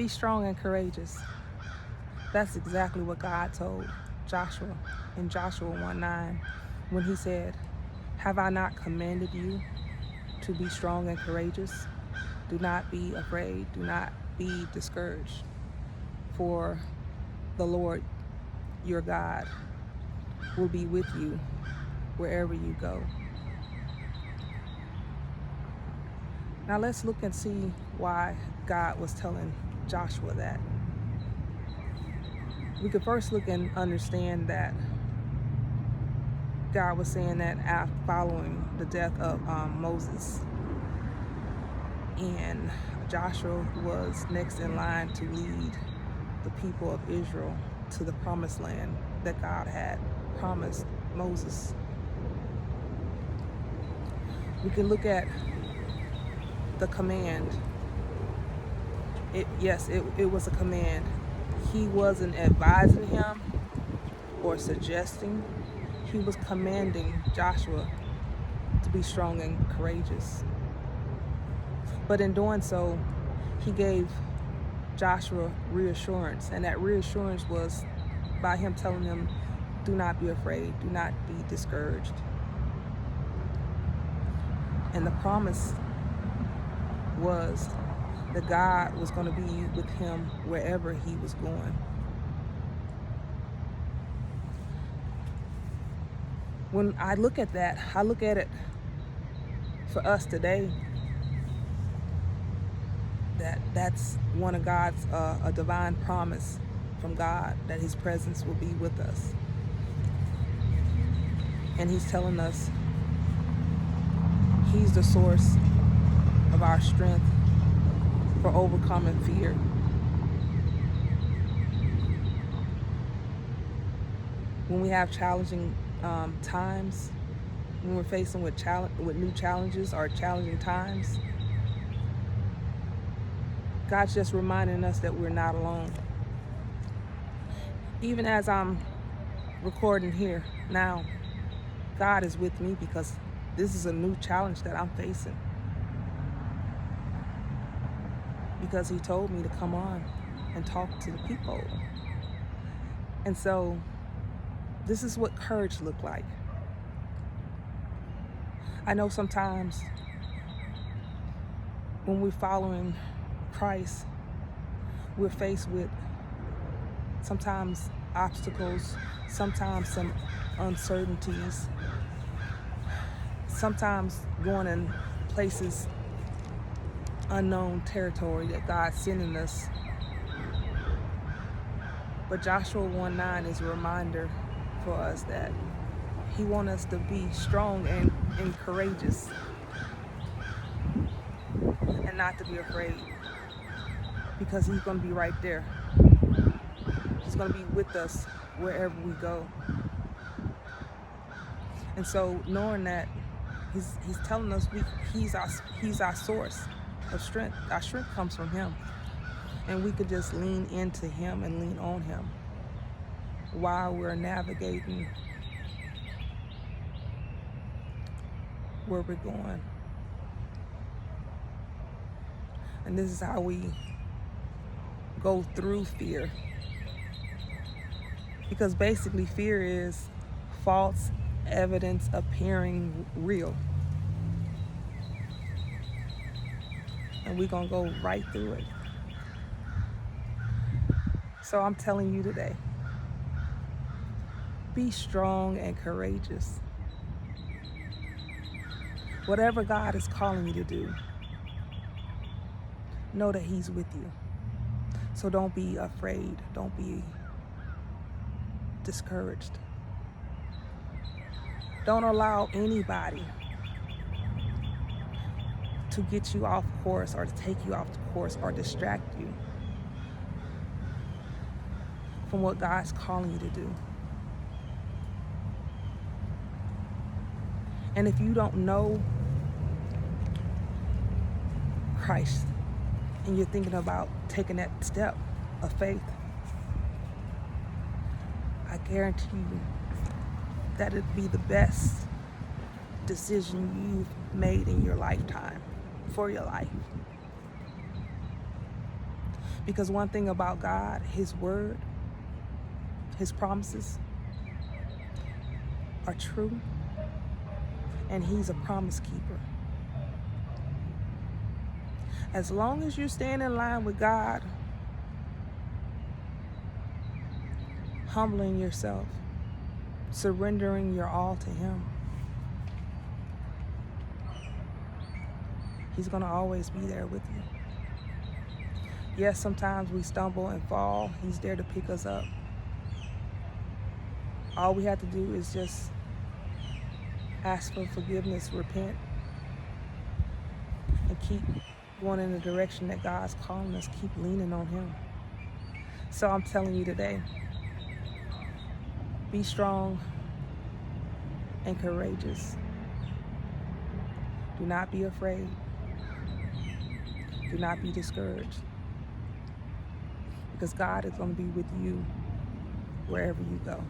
Be strong and courageous. That's exactly what God told Joshua in Joshua 1:9 when he said, "Have I not commanded you to be strong and courageous? Do not be afraid. Do not be discouraged. For the Lord your God will be with you wherever you go." Now let's look and see why God was telling Joshua that. We could first look and understand that God was saying that after following the death of Moses, and Joshua was next in line to lead the people of Israel to the promised land that God had promised Moses. We can look at the command. It was a command. He wasn't advising him or suggesting. He was commanding Joshua to be strong and courageous. But in doing so, he gave Joshua reassurance, and that reassurance was by him telling him, do not be afraid, do not be discouraged. And the promise was that God was going to be with him wherever he was going. When I look at that, I look at it for us today, that's one of God's, a divine promise from God, that his presence will be with us. And he's telling us he's the source of our strength for overcoming fear. When we have challenging times, when we're facing with new challenges or challenging times, God's just reminding us that we're not alone. Even as I'm recording here now, God is with me because this is a new challenge that I'm facing. Because he told me to come on and talk to the people. And so this is what courage looked like. I know sometimes when we're following Christ, we're faced with sometimes obstacles, sometimes some uncertainties, sometimes going in places, unknown territory that God's sending us. But Joshua 1:9 is a reminder for us that he wants us to be strong and courageous and not to be afraid, because he's going to be right there. He's going to be with us wherever we go. And so knowing that he's telling us he's our source of strength. Our strength comes from him. And we could just lean into him and lean on him while we're navigating where we're going. And this is how we go through fear. Because basically fear is false evidence appearing real. And we're going to go right through it. So I'm telling you today, be strong and courageous. Whatever God is calling you to do, know that he's with you. So don't be afraid. Don't be discouraged. Don't allow anybody to get you off course or to take you off the course or distract you from what God's calling you to do. And if you don't know Christ and you're thinking about taking that step of faith, I guarantee you that it'd be the best decision you've made in your lifetime, for your life. Because one thing about God, His word, His promises are true, and He's a promise keeper. As long as you stand in line with God, humbling yourself, surrendering your all to Him, He's going to always be there with you. Yes, sometimes we stumble and fall. He's there to pick us up. All we have to do is just ask for forgiveness, repent, and keep going in the direction that God's calling us. Keep leaning on Him. So I'm telling you today, be strong and courageous. Do not be afraid. Do not be discouraged. Because God is going to be with you wherever you go.